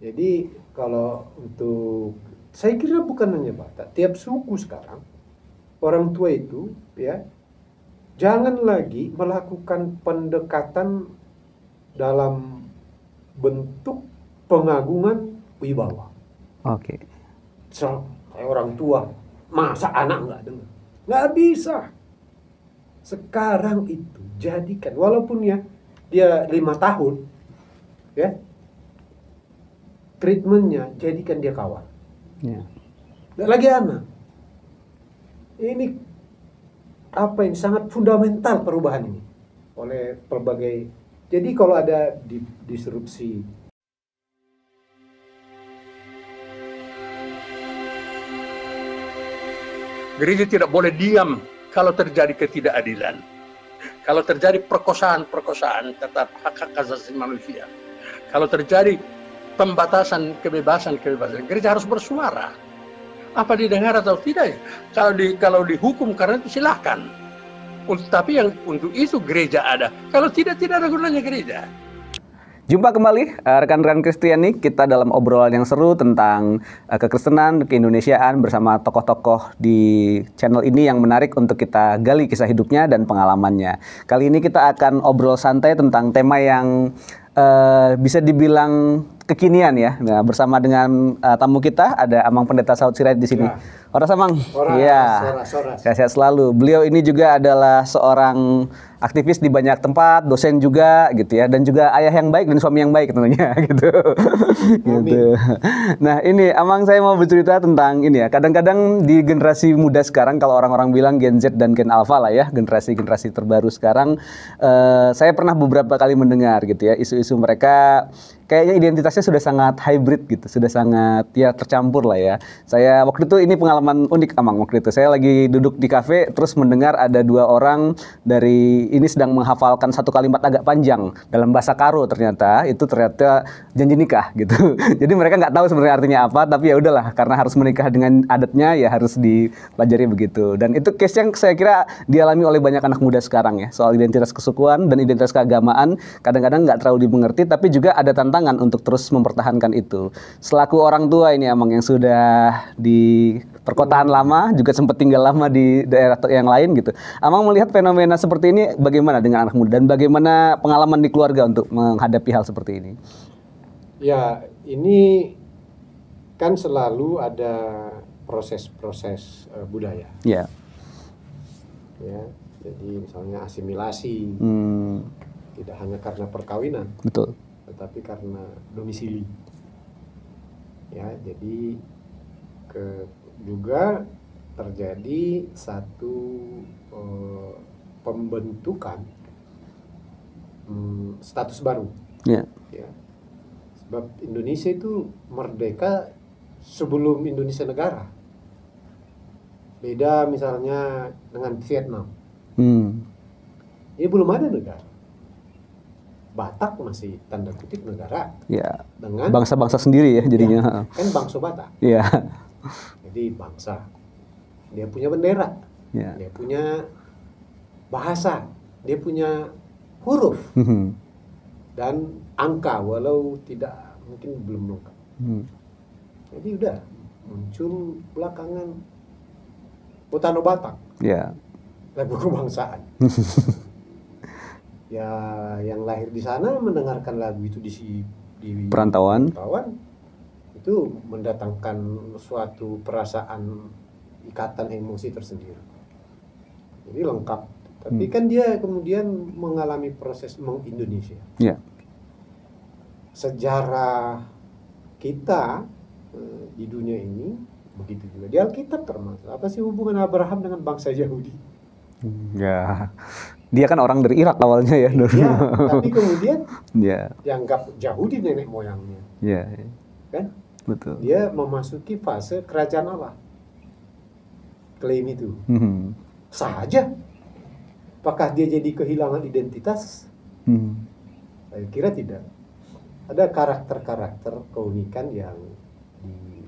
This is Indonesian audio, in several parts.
Jadi kalau untuk, saya kira bukan hanya Batak, tiap suku sekarang orang tua itu ya jangan lagi melakukan pendekatan dalam bentuk pengagungan wibawa. Oke. So, kayak orang tua, masa anak nggak dengar? Nggak bisa. Sekarang itu jadikan, walaupun ya dia 5 tahun, ya treatmentnya jadikan dia kawan. Ya. Nggak lagi anak. Ini apa yang sangat fundamental perubahan ini oleh berbagai. Jadi kalau ada disrupsi gereja tidak boleh diam kalau terjadi ketidakadilan. Kalau terjadi perkosaan tetap hak asasi manusia. Kalau terjadi pembatasan kebebasan, gereja harus bersuara. Apa didengar atau tidak? Kalau dihukum karena itu silahkan. Tapi yang untuk itu gereja ada. Kalau tidak ada gunanya gereja. Jumpa kembali rekan-rekan Kristiani, kita dalam obrolan yang seru tentang kekristenan, keindonesiaan bersama tokoh-tokoh di channel ini yang menarik untuk kita gali kisah hidupnya dan pengalamannya. Kali ini kita akan obrol santai tentang tema yang bisa dibilang kekinian ya. Nah, bersama dengan tamu kita ada Amang Pendeta Saud Sirait di sini. Ora Samang. Iya. Sehat selalu. Beliau ini juga adalah seorang aktivis di banyak tempat, dosen juga gitu ya, dan juga ayah yang baik dan suami yang baik tentunya gitu. Gitu. Nah, ini Amang, saya mau bercerita tentang ini ya. Kadang-kadang di generasi muda sekarang, kalau orang-orang bilang Gen Z dan Gen Alpha lah ya, generasi terbaru sekarang, saya pernah beberapa kali mendengar gitu ya, isu-isu mereka kayaknya identitasnya sudah sangat hybrid gitu, sudah sangat ya tercampur lah ya. Saya waktu itu ini pengalaman unik Amang waktu itu. Saya lagi duduk di kafe terus mendengar ada dua orang dari ini sedang menghafalkan satu kalimat agak panjang dalam bahasa Karo, ternyata janji nikah gitu. Jadi mereka nggak tahu sebenarnya artinya apa, tapi ya udahlah karena harus menikah dengan adatnya ya harus dipelajari begitu. Dan itu case yang saya kira dialami oleh banyak anak muda sekarang ya, soal identitas kesukuan dan identitas keagamaan kadang-kadang nggak terlalu dimengerti, tapi juga ada tantangan untuk terus mempertahankan itu. Selaku orang tua ini Amang yang sudah di perkotaan lama, juga sempat tinggal lama di daerah yang lain gitu. Amang melihat fenomena seperti ini bagaimana dengan anak muda dan bagaimana pengalaman di keluarga untuk menghadapi hal seperti ini? Ya, ini kan selalu ada proses-proses budaya. Ya. Ya, jadi misalnya asimilasi. Tidak hanya karena perkawinan. Betul. Tetapi karena domisili. Ya, jadi juga terjadi satu pembentukan status baru. Ya. Ya. Sebab Indonesia itu merdeka sebelum Indonesia negara. Beda misalnya dengan Vietnam. Ini belum ada negara. Batak masih tanda kutip negara. Ya. Dengan bangsa-bangsa sendiri ya jadinya. Ya, kan bangsa Batak. Iya. Jadi bangsa. Dia punya bendera. Ya. Dia punya bahasa. Dia punya huruf. Dan angka walau tidak mungkin belum lengkap. Jadi udah muncul belakangan Putano Batak. Ya. Lagu kebangsaan. Ya, yang lahir di sana mendengarkan lagu itu di perantauan itu mendatangkan suatu perasaan ikatan emosi tersendiri. Jadi lengkap. Tapi kan dia kemudian mengalami proses meng-Indonesia. Ya. Sejarah kita di dunia ini begitu juga. Di Alkitab termasuk. Apa sih hubungan Abraham dengan bangsa Yahudi? Ya. Dia kan orang dari Irak awalnya ya. Iya, tapi kemudian ya. dianggap Yahudi nenek moyangnya. Iya. Kan? Betul. Dia memasuki fase kerajaan Allah. Klaim itu. Sah aja. Apakah dia jadi kehilangan identitas? Saya kira tidak. Ada karakter-karakter keunikan yang di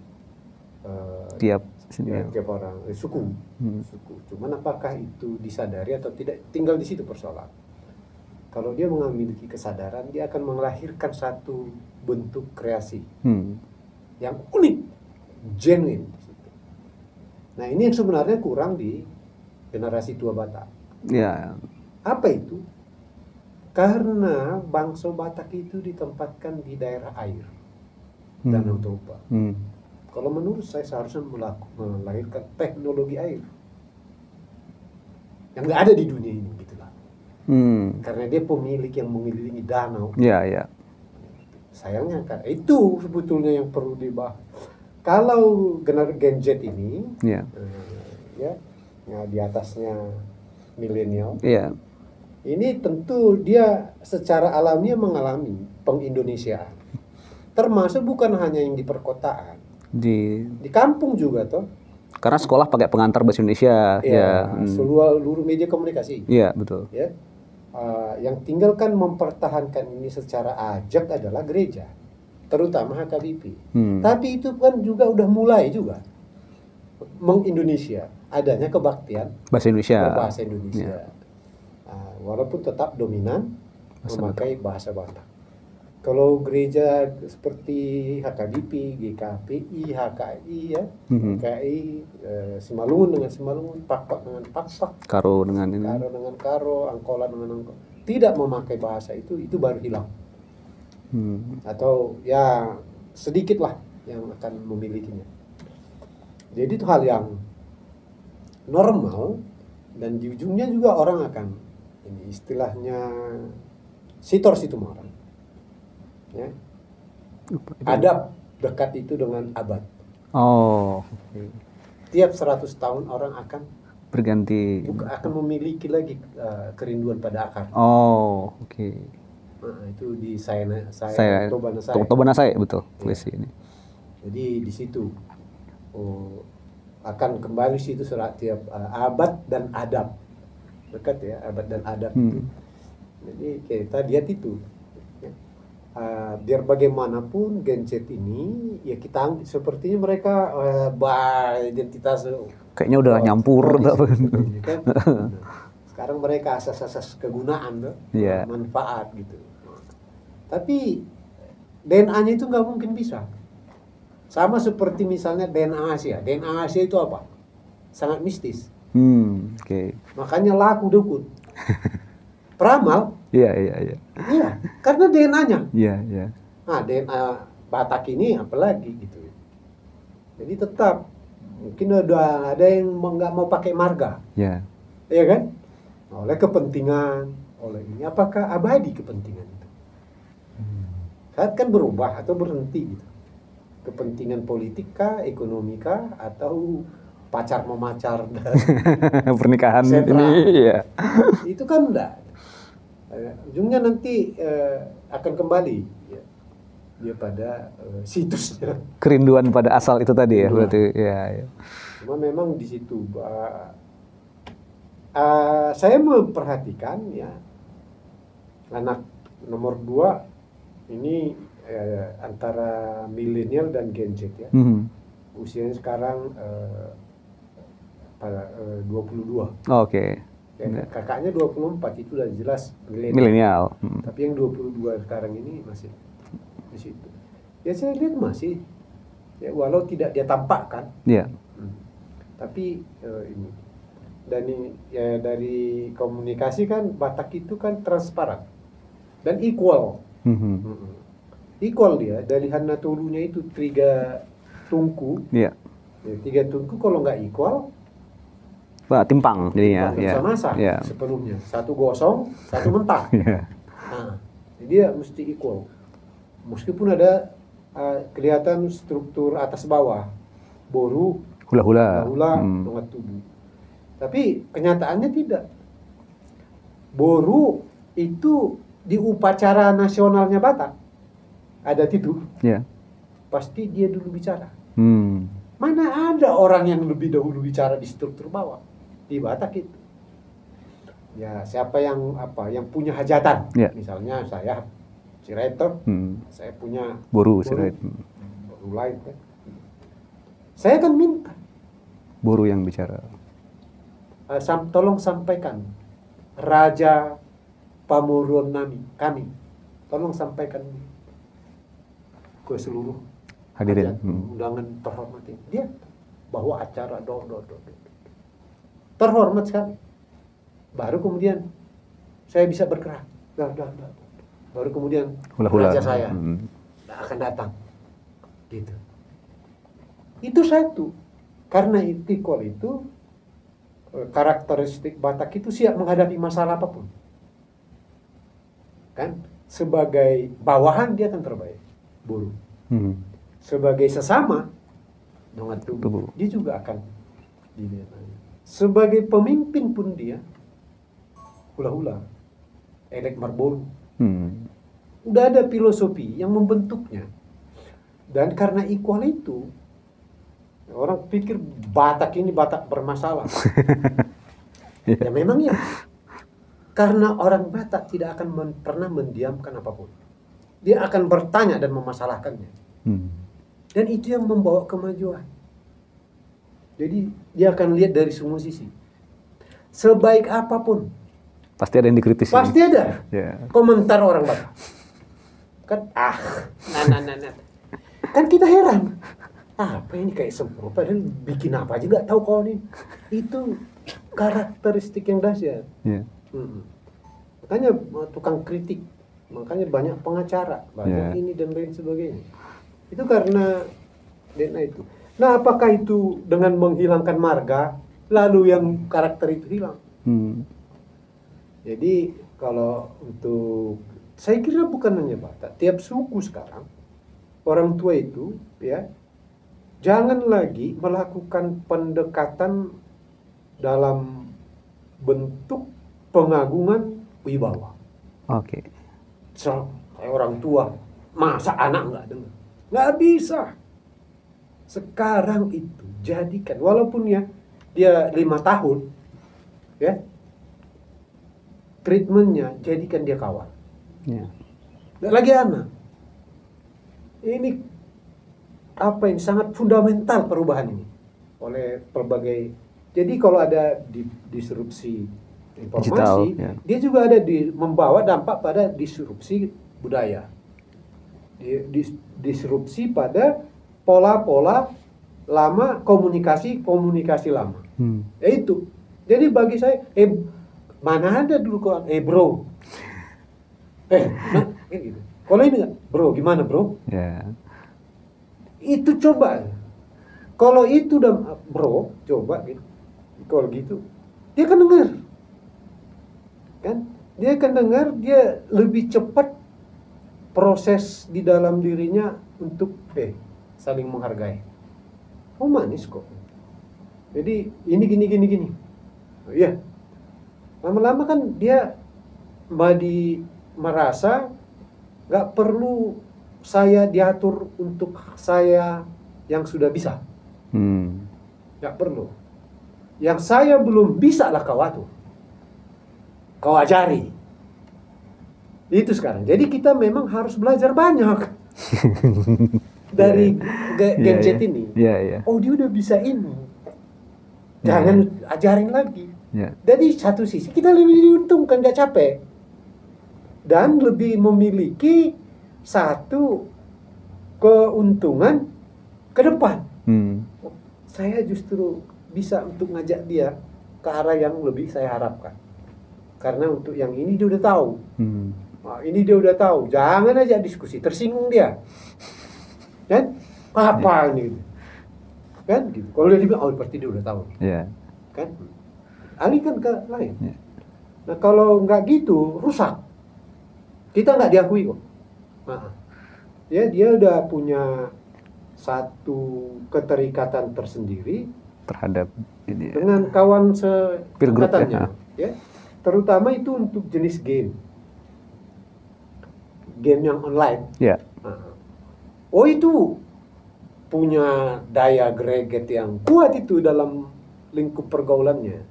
tiap orang suku. Cuman apakah itu disadari atau tidak? Tinggal di situ persoalan. kalau dia memiliki kesadaran, dia akan melahirkan satu bentuk kreasi yang unik, genuine. Nah, ini yang sebenarnya kurang di generasi tua Batak. Ya. Apa itu? Karena bangsa Batak itu ditempatkan di daerah air, Danau Toba. Kalau menurut saya seharusnya melahirkan teknologi air yang nggak ada di dunia ini, gitulah. Karena dia pemilik yang mengelilingi danau. Ya. Sayangnya kan itu sebetulnya yang perlu dibahas. Kalau Gen Z ini, ya di atasnya milenial, ini tentu dia secara alamiah mengalami pengindonesiaan. Termasuk bukan hanya yang di perkotaan, di kampung juga toh. Karena sekolah pakai pengantar bahasa Indonesia. Seluruh media komunikasi. Iya, betul. Ya. Yang tinggal kan mempertahankan ini secara ajak adalah gereja, terutama HKBP. Tapi itu kan juga udah mulai juga mengindonesia, adanya kebaktian bahasa Indonesia. Ya. Walaupun tetap dominan memakai bahasa Batak. Kalau gereja seperti HKBP, GKPI, HKI ya, HKI, Simalungun dengan Simalungun, Pakpak dengan Pakpak, Karo dengan ini, Karo dengan Karo, Angkola dengan Angkola, tidak memakai bahasa itu baru hilang. Atau ya sedikit lah yang akan memilikinya. Jadi itu hal yang normal, dan di ujungnya juga orang akan, ini istilahnya sitor situ marang. Ya. Adab dekat itu dengan abad. Tiap 100 tahun orang akan berganti, akan memiliki lagi kerinduan pada akar. Nah, itu di saya Tobanasai betul puisi ini. Jadi di situ akan kembali situ tiap abad dan adab, dekat ya, abad dan adab itu. Jadi kita lihat itu. Biar bagaimanapun Gen Z ini ya kita sepertinya mereka identitas kayaknya udah nyampur kan? Sekarang mereka asas-asas kegunaan manfaat gitu. Tapi DNA-nya itu nggak mungkin bisa sama seperti misalnya DNA Asia. DNA Asia itu apa? Sangat mistis. Makanya laku dukun. Peramal. Iya, karena DNA-nya. Nah, DNA Batak ini apalagi gitu. Jadi tetap mungkin ada yang nggak mau pakai marga. Iya kan? Oleh kepentingan, oleh ini, apakah abadi kepentingan itu? Saat kan berubah atau berhenti gitu. Kepentingan politik kah, ekonomi kah, atau pacar memacar pernikahan sentra. Ini Itu kan enggak. Ujungnya nanti akan kembali ya, dia pada situsnya. Kerinduan pada asal itu tadi ya, berarti ya. Cuma memang di situ saya memperhatikan ya, anak nomor 2 ini antara milenial dan Gen Z ya. Usianya sekarang 22. Kakaknya 24, itu udah jelas milenial. Tapi yang 22 sekarang ini masih di situ. Ya saya lihat masih, ya walau tidak dia tampakkan. Tapi ini ya dari komunikasi kan Batak itu kan transparan dan equal. Equal dia dari Hanatulunya itu 3 tungku. 3 tungku kalau nggak equal, timpang jadinya. Bisa masak sepenuhnya. 1 gosong, 1 mentah. Nah, dia mesti equal. Meskipun ada kelihatan struktur atas bawah, boru, hula-hula, dengan tubuh. Tapi kenyataannya tidak. Boru itu di upacara nasionalnya Batak, adat itu, pasti dia dulu bicara. Mana ada orang yang lebih dahulu bicara di struktur bawah di Batak itu? Ya siapa yang punya hajatan? Misalnya saya Cireto, saya punya boru lain kan. Saya akan minta boru yang bicara. Tolong sampaikan Raja pamuruan kami. Tolong sampaikan ke seluruh Hadirin. undangan terhormat ini. Dia bawa acara terhormat sekali. Baru kemudian saya bisa bergerak. Baru kemudian raja saya akan datang. Gitu. Itu satu. Karena Itikol itu karakteristik Batak itu siap menghadapi masalah apapun. Kan? Sebagai bawahan dia akan terbaik. Buruh. Sebagai sesama dengan tubuh, dia juga akan dilihat. Sebagai pemimpin pun dia hula-hula, elek marbolu. Udah ada filosofi yang membentuknya. Dan karena equal itu, orang pikir Batak ini Batak bermasalah. Ya memang ya. Karena orang Batak tidak akan pernah mendiamkan apapun. Dia akan bertanya dan memasalahkannya. Dan itu yang membawa kemajuan. Jadi dia akan lihat dari semua sisi. Sebaik apapun. Pasti ada yang dikritisi. Pasti ada. Komentar orang Batak. Kan kan kita heran. Apa ini kayak sempurna, padahal bikin apa aja nggak tahu kau nih. Itu karakteristik yang dahsyat. Makanya tukang kritik, makanya banyak pengacara, banyak ini dan lain sebagainya. Itu karena DNA itu. Nah, apakah itu dengan menghilangkan marga, lalu yang karakter itu hilang? Jadi kalau untuk, saya kira bukan hanya Batak, tiap suku sekarang orang tua itu ya jangan lagi melakukan pendekatan dalam bentuk pengagungan wibawa. So, orang tua, masa anak nggak dengar? Nggak bisa. Sekarang itu jadikan, walaupun ya dia 5 tahun, ya treatmentnya jadikan dia kawan. Nggak lagi anak. Ini apa yang sangat fundamental perubahan ini oleh berbagai. Jadi kalau ada disrupsi informasi, digital, dia juga ada membawa dampak pada disrupsi budaya, disrupsi pada pola-pola lama, komunikasi lama. Ya itu. Jadi bagi saya, mana ada dulu kok, bro, gitu. Kalau ini nggak, bro, gimana bro? Itu coba. Kalau itu udah bro, coba gitu. Kalau gitu, dia akan dengar. Kan? Dia akan dengar, dia lebih cepat proses di dalam dirinya untuk saling menghargai. Oh, manis kok. Jadi ini gini. Iya. Lama-lama kan dia merasa nggak perlu saya diatur untuk saya yang sudah bisa. Nggak perlu. Yang saya belum bisa lah kau atur. Kau ajari. Itu sekarang. Jadi kita memang harus belajar banyak dari Gen Z ini. Oh, dia udah bisa ini. Jangan ajarin lagi. Jadi satu sisi kita lebih diuntungkan, gak capek. Dan lebih memiliki satu keuntungan ke depan. Saya justru bisa untuk ngajak dia ke arah yang lebih saya harapkan. Karena untuk yang ini dia udah tahu. Nah, ini dia udah tahu. Jangan aja diskusi, tersinggung dia. Kan? Apa ini? Kan? Gitu. Kalau dia bilang, berarti dia udah tahu. Kan? Alihkan ke lain. Nah, kalau nggak gitu, rusak. Kita nggak diakui kok. Ya, dia udah punya satu keterikatan tersendiri terhadap ini, dengan kawan seangkatannya. Ya. Terutama itu untuk jenis game yang online. Oh, itu punya daya greget yang kuat itu dalam lingkup pergaulannya.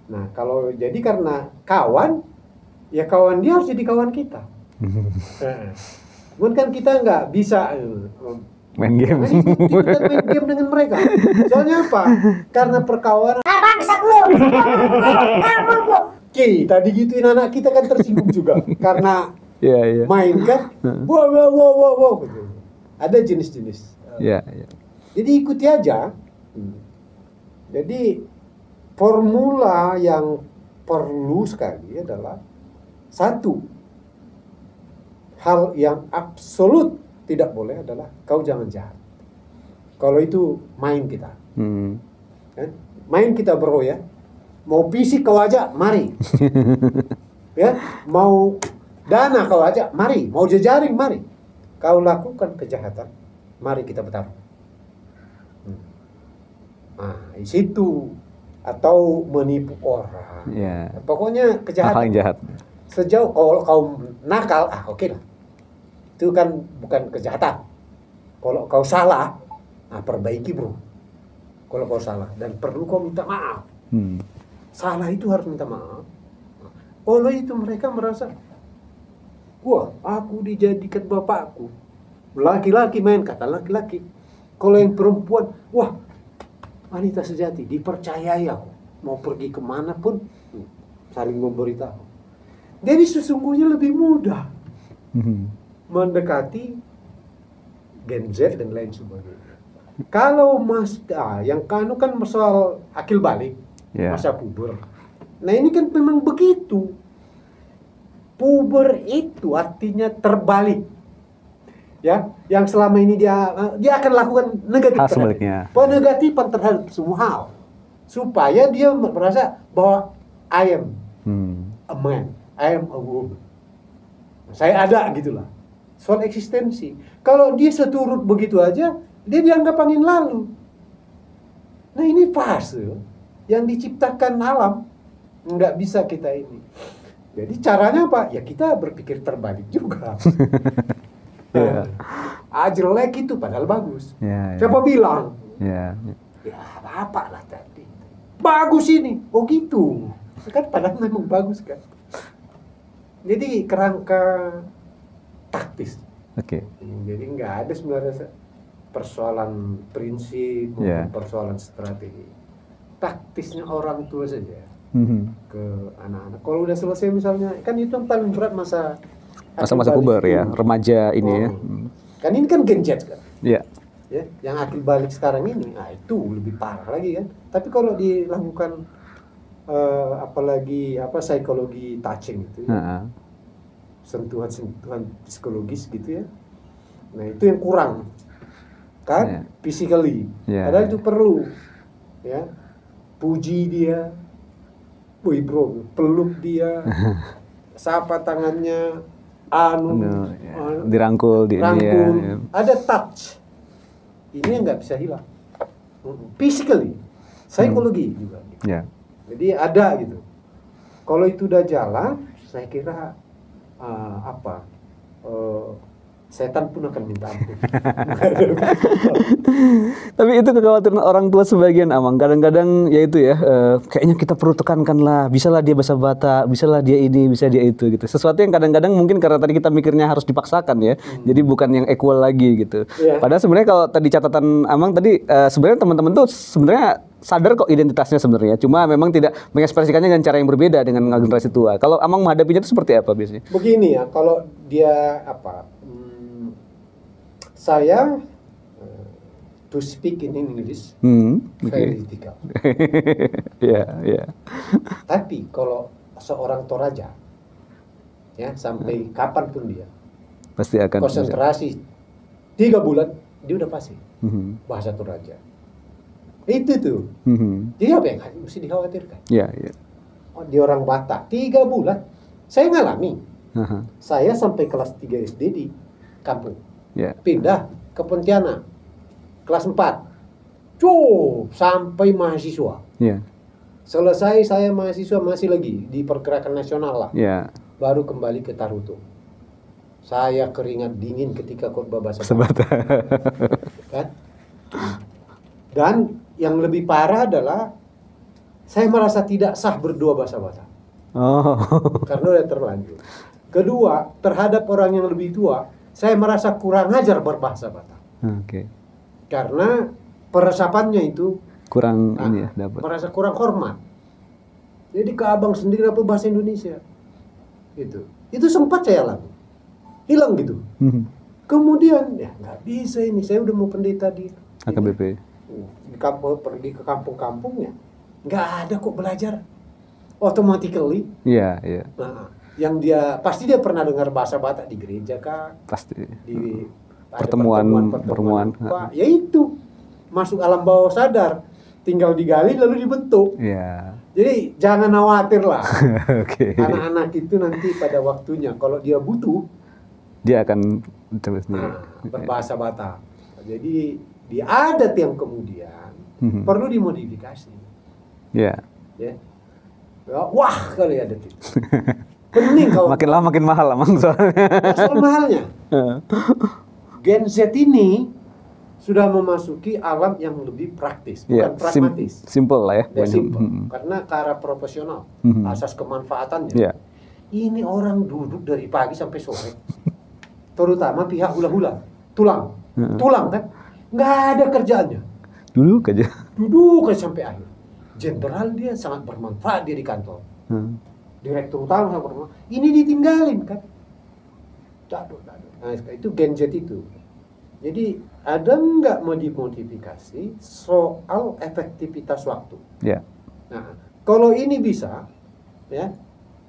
Nah, kalau jadi karena kawan, ya kawan dia harus jadi kawan kita. Cuman kan kita nggak bisa main game. Kita main game dengan mereka. Soalnya apa? Karena perkawanan. kita digituin anak kita kan tersinggung juga karena Iya. main kan, wow, gitu. Ada jenis-jenis. Iya. Jadi ikuti aja. Jadi formula yang perlu sekali adalah satu, hal yang absolut tidak boleh adalah kau jangan jahat. Kalau itu main kita, kan? Main kita bro ya. Mau fisik kau aja, mari. Ya, mau dana kau aja, mari. Mau jejaring, mari. Kau lakukan kejahatan, mari kita bertarung. Nah, di situ atau menipu orang. Iya. Pokoknya kejahatan. Hal yang jahat. Sejauh kalau kau nakal, oke lah. Itu kan bukan kejahatan. Kalau kau salah, perbaiki bro. Kalau kau salah dan perlu kau minta maaf. Salah itu harus minta maaf. Oleh itu mereka merasa, wah, aku dijadikan bapakku. Laki-laki main kata laki-laki. Kalau yang perempuan, wah, wanita sejati, dipercayai aku. Mau pergi kemana pun, saling memberitahu. Jadi sesungguhnya lebih mudah mendekati Gen Z dan lain sebagainya. Kalau yang kanu kan soal akil balik, masa puber. Nah ini kan memang begitu. Puber itu artinya terbalik. Ya, yang selama ini dia akan lakukan negatif penegatifan terhadap semua hal, supaya dia merasa bahwa I am a man, I am a woman, saya ada gitulah, soal eksistensi. Kalau dia seturut begitu aja, dia dianggap angin lalu. Nah ini fase yang diciptakan alam, nggak bisa kita ini. Jadi caranya apa? Ya kita berpikir terbalik juga. Jelek itu padahal bagus. Siapa bilang? Ya apa lah tadi. Bagus ini. Oh gitu. Kan padahal memang bagus kan. Jadi kerangka taktis. Jadi nggak ada sebenarnya persoalan prinsip maupun persoalan strategi. Taktisnya orang tua saja ke anak-anak. Kalau udah selesai misalnya, kan itu yang paling berat masa-masa puber ya, remaja ini ya. Kan ini kan Gen Z kan. Iya. Ya, yang akil balik sekarang ini, itu lebih parah lagi kan. Tapi kalau dilakukan apalagi psikologi touching gitu ya. Sentuhan psikologis gitu ya. Nah, itu yang kurang. Kan? Physically. Padahal itu perlu. Ya. Puji dia. Woi bro, peluk dia. Sapa tangannya. Dirangkul di rangkul. Ya. Ada touch. Ini yang nggak bisa hilang. Physically, psikologi juga. Jadi ada gitu. Kalau itu udah jalan, saya kira setan pun akan minta ampun. Tapi itu kekhawatiran orang tua sebagian, Amang. Kadang-kadang ya itu ya, kayaknya kita perlu tekankan lah, bisalah dia bahasa Batak, bisalah dia ini, bisa dia itu gitu. Sesuatu yang kadang-kadang mungkin karena tadi kita mikirnya harus dipaksakan ya, jadi bukan yang equal lagi gitu. Padahal sebenarnya kalau tadi catatan Amang tadi, sebenarnya teman-teman tuh sebenarnya sadar kok identitasnya sebenarnya, cuma memang tidak mengekspresikannya dengan cara yang berbeda dengan generasi tua. Kalau Amang menghadapinya itu seperti apa biasanya? Begini ya, kalau dia saya to speak in English very difficult. Tapi kalau seorang Toraja, ya sampai kapanpun dia pasti akan konsentrasi 3 bulan, dia udah pasti bahasa Toraja. Itu tuh. Jadi apa yang mesti dikhawatirkan? Di orang Batak 3 bulan, saya ngalami. Saya sampai kelas 3 SD di kampung. Pindah ke Pontianak kelas 4 sampai mahasiswa. Selesai saya mahasiswa masih lagi di pergerakan nasional lah. Baru kembali ke Tarutung. Saya keringat dingin ketika khotbah bahasa Batak. Kan? Dan yang lebih parah adalah saya merasa tidak sah berdua bahasa Batak. Karena udah terlanjur. Kedua, terhadap orang yang lebih tua, saya merasa kurang ajar berbahasa Batak. Karena peresapannya itu kurang ini ya, dapat. Merasa kurang hormat. Jadi ke abang sendiri apa bahasa Indonesia. Itu sempat saya alami. Hilang gitu. Kemudian ya nggak bisa ini, saya udah mau pendeta di AKBP. Di kampung, pergi ke kampung-kampungnya nggak ada kok belajar automatically. Iya, iya. Nah, yang dia pasti dia pernah dengar bahasa Batak di gereja kan, Pasti. di ada Pertemuan. apa, ya itu masuk alam bawah sadar, tinggal digali lalu dibentuk. Iya. Jadi jangan khawatir lah. Oke. Anak-anak itu nanti pada waktunya kalau dia butuh Dia akan coba sendiri. berbahasa Batak. Jadi di adat yang kemudian perlu dimodifikasi. Iya. Ya. Wah kali adat itu. Pening kalau Makin lama makin mahal emang soalnya. soal mahalnya. Gen Z ini sudah memasuki alam yang lebih praktis, bukan Iya, pragmatis. simple lah ya. Dan Banyak. simple. Karena ke arah profesional, asas kemanfaatannya. Iya. Ini orang duduk dari pagi sampai sore, terutama pihak hula-hula, tulang kan, nggak ada kerjaannya, Dulu aja. duduk aja sampai akhir. Jenderal dia sangat bermanfaat dia di kantor, direktur utama sangat bermanfaat. Ini ditinggalin kan, dadu. Nah itu Gen Z itu. Jadi ada nggak modifikasi soal efektivitas waktu? Ya. Nah, kalau ini bisa, ya,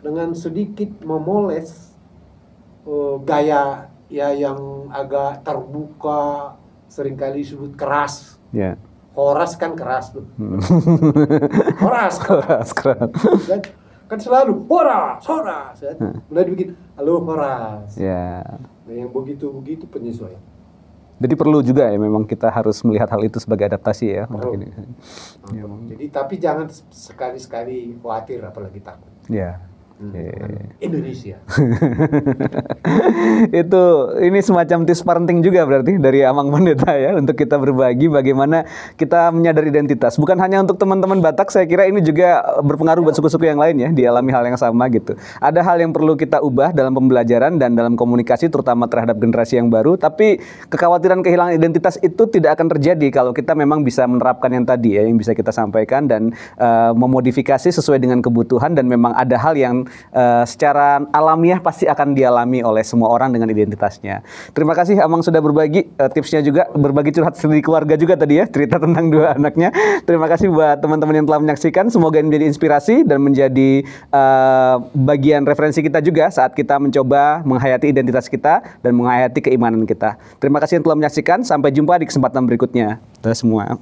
dengan sedikit memoles gaya ya yang agak terbuka, seringkali disebut keras. Ya. Horas kan keras tuh. Horas, Keras. kan selalu horas. Kan? Mulai dibikin, halo horas. Ya. Nah, yang begitu penyesuaian. Jadi perlu juga ya memang kita harus melihat hal itu sebagai adaptasi ya. Perlu. Ini. Jadi tapi jangan sekali-sekali khawatir apalagi takut. Ya. Indonesia. Ini semacam tips parenting juga berarti dari Amang Pendeta ya, untuk kita berbagi bagaimana kita menyadari identitas. Bukan hanya untuk teman-teman Batak, saya kira ini juga berpengaruh buat suku-suku yang lain ya, dialami hal yang sama gitu. Ada hal yang perlu kita ubah dalam pembelajaran dan dalam komunikasi terutama terhadap generasi yang baru, tapi kekhawatiran kehilangan identitas itu tidak akan terjadi kalau kita memang bisa menerapkan yang tadi ya, yang bisa kita sampaikan dan memodifikasi sesuai dengan kebutuhan, dan memang ada hal yang secara alamiah pasti akan dialami oleh semua orang dengan identitasnya. Terima kasih Amang sudah berbagi tipsnya, juga berbagi curhat di keluarga juga tadi ya, cerita tentang 2 anaknya. Terima kasih buat teman-teman yang telah menyaksikan, semoga ini menjadi inspirasi dan menjadi bagian referensi kita juga saat kita mencoba menghayati identitas kita dan menghayati keimanan kita. Terima kasih yang telah menyaksikan, sampai jumpa di kesempatan berikutnya. Dadah semua.